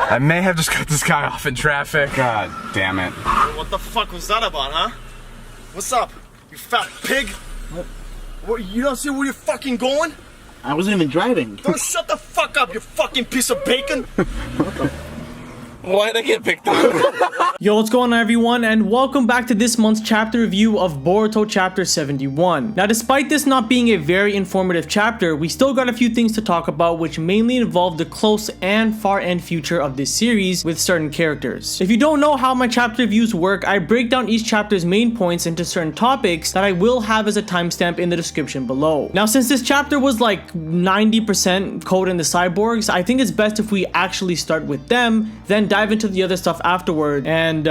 I may have just cut this guy off in traffic. God damn it. What the fuck was that about, huh? What's up, you fat pig? What, you don't see where you're fucking going? I wasn't even driving. Don't shut the fuck up, you fucking piece of bacon! Why'd I get picked up? Yo, what's going on everyone, and welcome back to this month's chapter review of Boruto chapter 71. Now, despite this not being a very informative chapter, we still got a few things to talk about which mainly involve the close and far end future of this series with certain characters. If you don't know how my chapter reviews work, I break down each chapter's main points into certain topics that I will have as a timestamp in the description below. Now, since this chapter was like 90% Code and the Cyborgs, I think it's best if we actually start with them, then dive into the other stuff afterward. And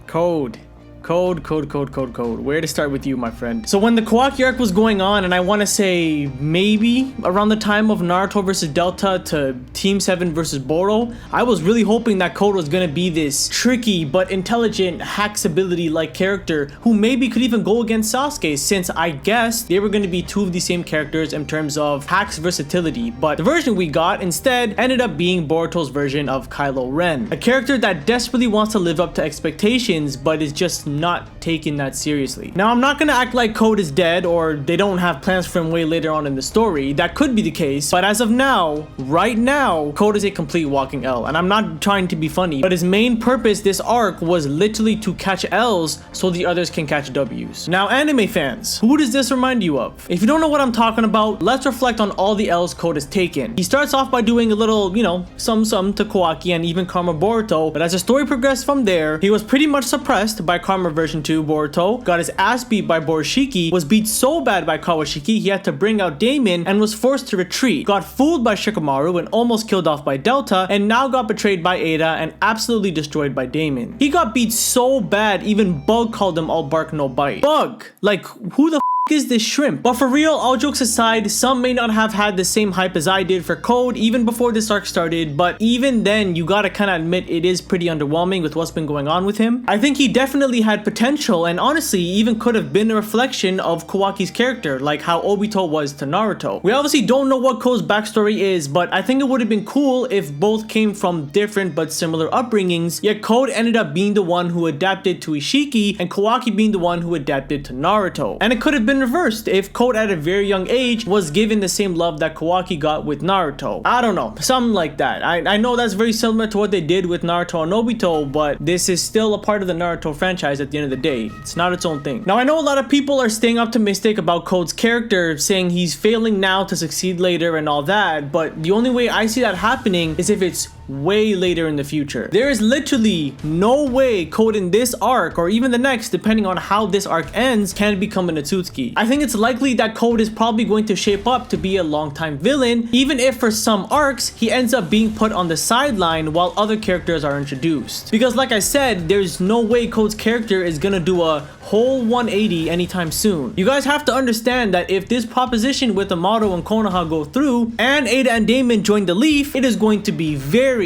Code. Where to start with you, my friend? So when the Kawaki arc was going on, and I want to say maybe around the time of Naruto versus Delta to Team 7 versus Boruto, I was really hoping that Code was going to be this tricky but intelligent hacks ability like character who maybe could even go against Sasuke, since I guess they were going to be two of the same characters in terms of hacks versatility. But the version we got instead ended up being Boruto's version of Kylo Ren, a character that desperately wants to live up to expectations but is just not taking that seriously. Now, I'm not gonna act like Code is dead or they don't have plans for him way later on in the story. That could be the case, but as of now, right now, Code is a complete walking L, and I'm not trying to be funny, but his main purpose this arc was literally to catch L's so the others can catch W's. Now, anime fans, who does this remind you of? If you don't know what I'm talking about, let's reflect on all the L's Code has taken. He starts off by doing a little, some to Kawaki and even Karma Boruto, but as the story progressed from there, he was pretty much suppressed by Karma version 2 Boruto, got his ass beat by Borushiki, was beat so bad by Kawashiki he had to bring out Daemon and was forced to retreat, got fooled by Shikamaru and almost killed off by Delta, and now got betrayed by Eida and absolutely destroyed by Daemon. He got beat so bad even Bug called him all bark no bite. Bug! Like, who the is this shrimp? But for real, all jokes aside, some may not have had the same hype as I did for Code even before this arc started, but even then, you gotta kinda admit it is pretty underwhelming with what's been going on with him. I think he definitely had potential, and honestly, even could have been a reflection of Kawaki's character, like how Obito was to Naruto. We obviously don't know what Code's backstory is, but I think it would have been cool if both came from different but similar upbringings, yet Code ended up being the one who adapted to Ishiki, and Kawaki being the one who adapted to Naruto. And it could have been reversed if Code at a very young age was given the same love that Kawaki got with Naruto. I don't know, something like that. I know that's very similar to what they did with Naruto and Obito, but this is still a part of the Naruto franchise at the end of the day. It's not its own thing. Now, I know a lot of people are staying optimistic about Code's character, saying he's failing now to succeed later and all that, but the only way I see that happening is if it's way later in the future. There is literally no way Code in this arc, or even the next, depending on how this arc ends, can become an Otsutsuki. I think it's likely that Code is probably going to shape up to be a long-time villain, even if for some arcs, he ends up being put on the sideline while other characters are introduced. Because like I said, there's no way Code's character is gonna do a whole 180 anytime soon. You guys have to understand that if this proposition with Amado and Konoha go through, and Eida and Daemon join the Leaf, it is going to be very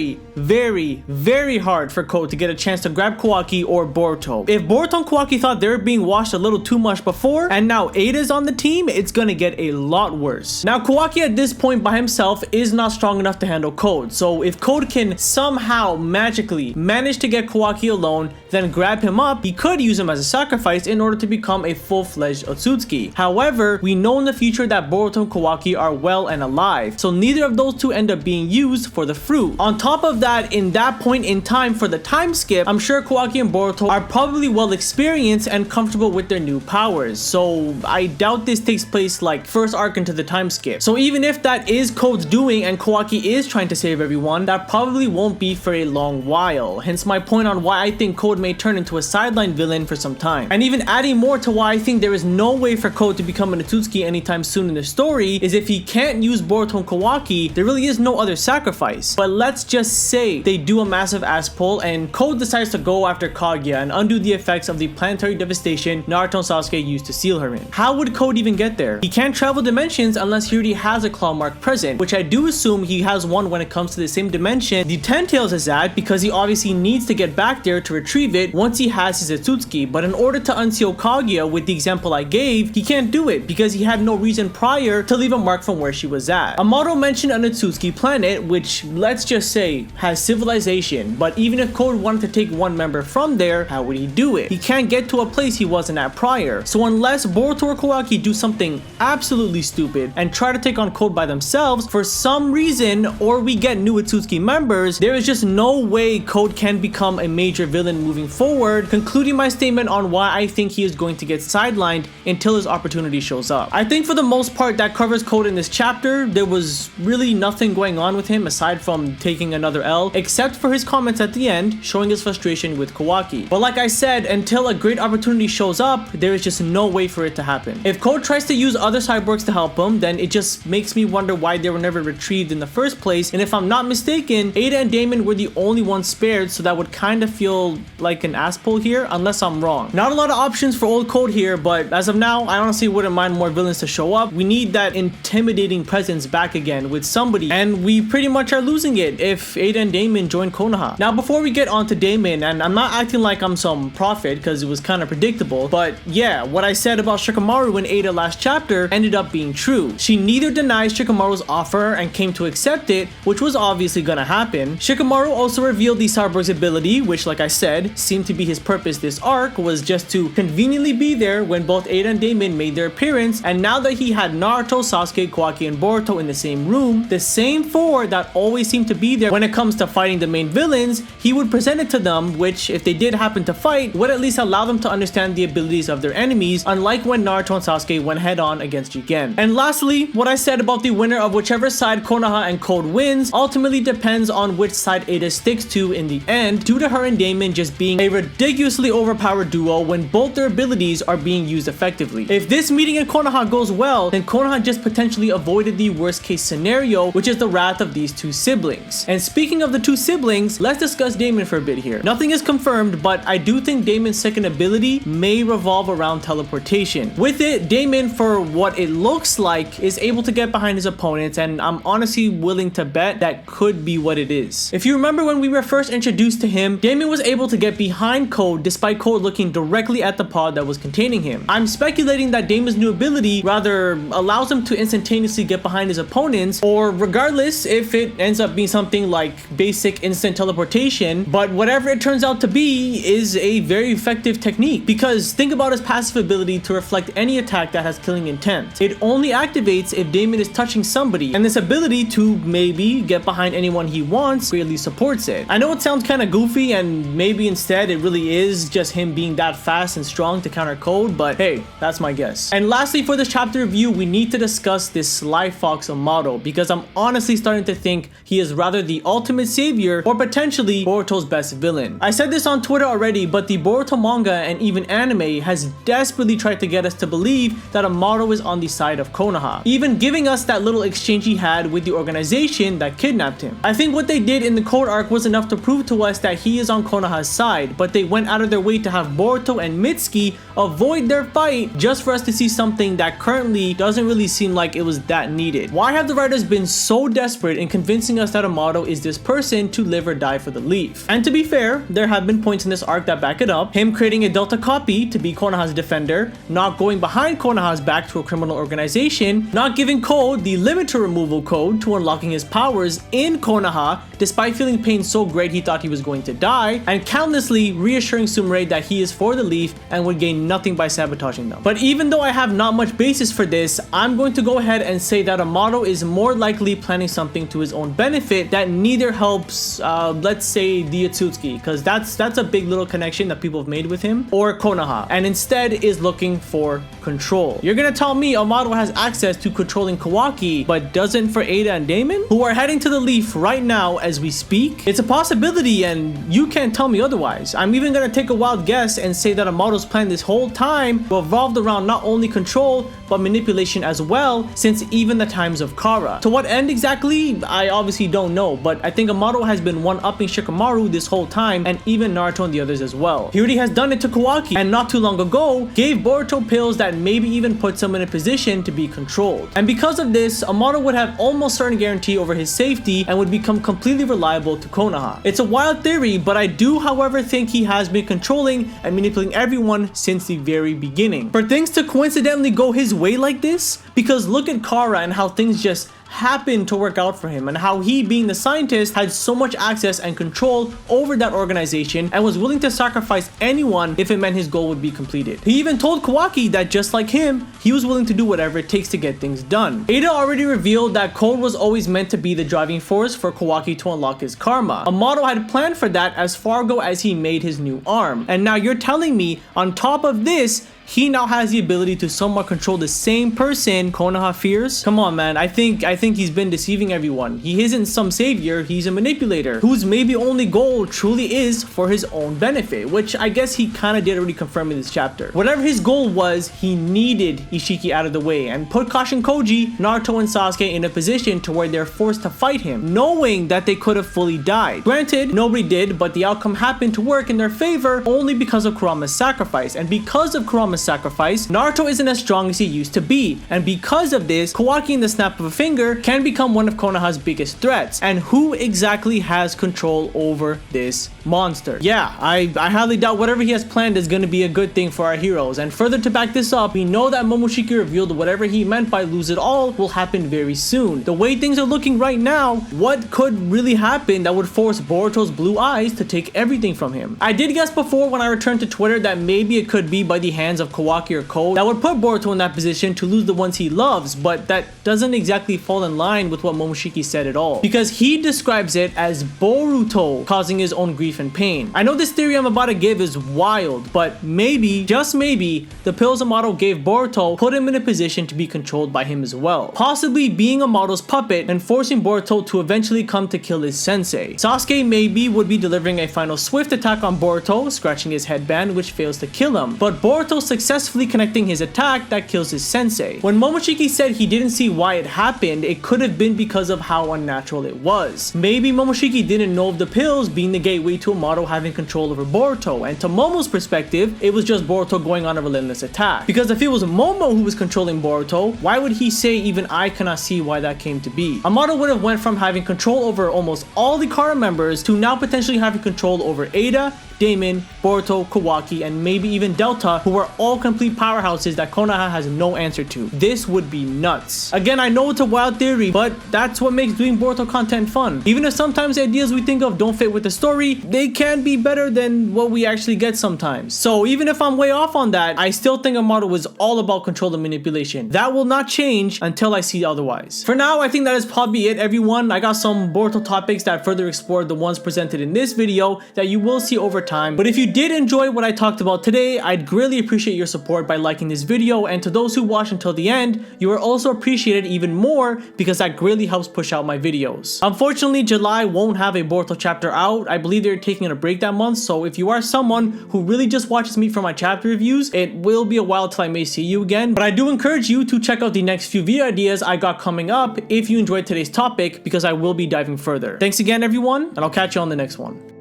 hard for Code to get a chance to grab Kawaki or Boruto. If Boruto and Kawaki thought they were being washed a little too much before, and now Eida's on the team, it's gonna get a lot worse. Now, Kawaki at this point by himself is not strong enough to handle Code, so if Code can somehow magically manage to get Kawaki alone, then grab him up, he could use him as a sacrifice in order to become a full-fledged Otsutsuki. However, we know in the future that Boruto and Kawaki are well and alive, so neither of those two end up being used for the fruit. On top of that, in that point in time for the time skip, I'm sure Kawaki and Boruto are probably well experienced and comfortable with their new powers, so I doubt this takes place like first arc into the time skip. So even if that is Code's doing and Kawaki is trying to save everyone, that probably won't be for a long while, hence my point on why I think Code may turn into a sideline villain for some time. And even adding more to why I think there is no way for Code to become an Otsutsuki anytime soon in the story is if he can't use Boruto and Kawaki, there really is no other sacrifice. But let's just say they do a massive ass pull and Code decides to go after Kaguya and undo the effects of the planetary devastation Naruto and Sasuke used to seal her in. How would Code even get there? He can't travel dimensions unless he already has a claw mark present, which I do assume he has one when it comes to the same dimension the Ten Tails is at, because he obviously needs to get back there to retrieve it once he has his Otsutsuki. But in order to unseal Kaguya with the example I gave, he can't do it because he had no reason prior to leave a mark from where she was at. Amado mentioned an Otsutsuki planet, which let's just say has civilization, but even if Code wanted to take one member from there, how would he do it? He can't get to a place he wasn't at prior. So unless Boruto or Kawaki do something absolutely stupid and try to take on Code by themselves for some reason, or we get new Otsutsuki members, there is just no way Code can become a major villain moving forward, concluding my statement on why I think he is going to get sidelined until his opportunity shows up. I think for the most part that covers Code in this chapter. There was really nothing going on with him aside from taking another L, except for his comments at the end showing his frustration with Kawaki. But like I said, until a great opportunity shows up, there is just no way for it to happen. If Code tries to use other cyborgs to help him, then it just makes me wonder why they were never retrieved in the first place. And if I'm not mistaken, Eida and Daemon were the only ones spared, so that would kind of feel like an ass pull here, unless I'm wrong. Not a lot of options for old Code here, but as of now, I honestly wouldn't mind more villains to show up. We need that intimidating presence back again with somebody, and we pretty much are losing it if Eida and Daemon join Konoha. Now before we get on to Daemon, and I'm not acting like I'm some prophet because it was kind of predictable, but yeah, what I said about Shikamaru in Eida last chapter ended up being true. She neither denies Shikamaru's offer and came to accept it, which was obviously gonna happen. Shikamaru also revealed the cyborg's ability, which like I said, seemed to be his purpose this arc, was just to conveniently be there when both Eida and Daemon made their appearance, and now that he had Naruto, Sasuke, Kawaki, and Boruto in the same room, the same four that always seem to be there when it comes to fighting the main villains, he would present it to them, which if they did happen to fight, would at least allow them to understand the abilities of their enemies, unlike when Naruto and Sasuke went head on against Jigen. And lastly, what I said about the winner of whichever side Konoha and Code wins ultimately depends on which side Eida sticks to in the end, due to her and Daemon just being a ridiculously overpowered duo when both their abilities are being used effectively. If this meeting in Konoha goes well, then Konoha just potentially avoided the worst case scenario, which is the wrath of these two siblings. And speaking of the two siblings, let's discuss Daemon for a bit here. Nothing is confirmed, but I do think Daemon's second ability may revolve around teleportation. With it, Daemon, for what it looks like, is able to get behind his opponents, and I'm honestly willing to bet that could be what it is. If you remember when we were first introduced to him, Daemon was able to get behind Code despite Code looking directly at the pod that was containing him. I'm speculating that Daemon's new ability rather allows him to instantaneously get behind his opponents, or regardless if it ends up being something like basic instant teleportation, but whatever it turns out to be is a very effective technique, because think about his passive ability to reflect any attack that has killing intent. It only activates if Daemon is touching somebody, and this ability to maybe get behind anyone he wants greatly supports it. I know it sounds kind of goofy, and maybe instead it really is just him being that fast and strong to counter Code, but hey, that's my guess. And lastly, for this chapter review, we need to discuss this Sly Fox Amado, because I'm honestly starting to think he is rather the ultimate savior or potentially Boruto's best villain. I said this on Twitter already, but the Boruto manga and even anime has desperately tried to get us to believe that Amado is on the side of Konoha, even giving us that little exchange he had with the organization that kidnapped him. I think what they did in the Code arc was enough to prove to us that he is on Konoha's side, but they went out of their way to have Boruto and Mitsuki avoid their fight just for us to see something that currently doesn't really seem like it was that needed. Why have the writers been so desperate in convincing us that Amado is this person to live or die for the Leaf? And to be fair, there have been points in this arc that back it up. Him creating a Delta copy to be Konoha's defender, not going behind Konoha's back to a criminal organization, not giving Code the limiter removal code to unlocking his powers in Konoha despite feeling pain so great he thought he was going to die, and countlessly reassuring Sumire that he is for the Leaf and would gain nothing by sabotaging them. But even though I have not much basis for this, I'm going to go ahead and say that Amado is more likely planning something to his own benefit that neither helps, let's say, the Otsutsuki, because that's a big little connection that people have made with him, or Konoha, and instead is looking for control. You're gonna tell me Amado has access to controlling Kawaki, but doesn't for Eida and Daemon, who are heading to the Leaf right now as we speak? It's a possibility, and you can't tell me otherwise. I'm even gonna take a wild guess and say that Amado's plan this whole time revolved around not only control, but manipulation as well, since even the times of Kara. To what end exactly, I obviously don't know, but I think Amado has been one-upping Shikamaru this whole time, and even Naruto and the others as well. He already has done it to Kawaki, and not too long ago, gave Boruto pills that maybe even puts him in a position to be controlled. And because of this, Amado would have almost certain guarantee over his safety and would become completely reliable to Konoha. It's a wild theory, but I do, however, think he has been controlling and manipulating everyone since the very beginning. For things to coincidentally go his way like this, because look at Kara and how things just happened to work out for him, and how he, being the scientist, had so much access and control over that organization and was willing to sacrifice anyone if it meant his goal would be completed. He even told Kawaki that just like him, he was willing to do whatever it takes to get things done. Eida already revealed that code was always meant to be the driving force for Kawaki to unlock his karma. Amado had planned for that as far ago as he made his new arm. And now you're telling me, on top of this, he now has the ability to somewhat control the same person Konoha fears? Come on, man. I think he's been deceiving everyone. He isn't some savior, he's a manipulator whose maybe only goal truly is for his own benefit, which I guess he kind of did already confirm in this chapter. Whatever his goal was, he needed Ishiki out of the way and put Kashin Koji, Naruto, and Sasuke in a position to where they're forced to fight him, knowing that they could have fully died. Granted, nobody did, but the outcome happened to work in their favor only because of Kurama's sacrifice, and because of Kurama's sacrifice, Naruto isn't as strong as he used to be, and because of this, Kawaki in the snap of a finger can become one of Konoha's biggest threats. And who exactly has control over this monster? Yeah, I highly doubt whatever he has planned is going to be a good thing for our heroes, and further to back this up, we know that Momoshiki revealed whatever he meant by lose it all will happen very soon. The way things are looking right now, what could really happen that would force Boruto's blue eyes to take everything from him? I did guess before when I returned to Twitter that maybe it could be by the hands of Kawaki or Code that would put Boruto in that position to lose the ones he loves, but that doesn't exactly fall in line with what Momoshiki said at all, because he describes it as Boruto causing his own grief and pain. I know this theory I'm about to give is wild, but maybe, just maybe, the pills Amado gave Boruto put him in a position to be controlled by him as well, possibly being Amado's puppet and forcing Boruto to eventually come to kill his sensei. Sasuke maybe would be delivering a final swift attack on Boruto, scratching his headband, which fails to kill him, but Boruto successfully connecting his attack that kills his sensei. When Momoshiki said he didn't see why it happened, it could have been because of how unnatural it was. Maybe Momoshiki didn't know of the pills being the gateway to Amado having control over Boruto, and to Momo's perspective, it was just Boruto going on a relentless attack. Because if it was Momo who was controlling Boruto, why would he say even I cannot see why that came to be? Amado would have went from having control over almost all the Kara members to now potentially having control over Eida, Daemon, Boruto, Kawaki, and maybe even Delta, who are all complete powerhouses that Konoha has no answer to. This would be nuts. Again, I know it's a wild theory, but that's what makes doing Boruto content fun. Even if sometimes the ideas we think of don't fit with the story, they can be better than what we actually get sometimes. So even if I'm way off on that, I still think Amado was all about control and manipulation. That will not change until I see otherwise. For now, I think that is probably it, everyone. I got some Boruto topics that further explore the ones presented in this video that you will see over time. But if you did enjoy what I talked about today, I'd greatly appreciate your support by liking this video, and to those who watched until the end, you are also appreciated even more because that greatly helps push out my videos. Unfortunately, July won't have a Boruto chapter out. I believe they're taking a break that month, so if you are someone who really just watches me for my chapter reviews, it will be a while till I may see you again. But I do encourage you to check out the next few video ideas I got coming up if you enjoyed today's topic, because I will be diving further. Thanks again, everyone, and I'll catch you on the next one.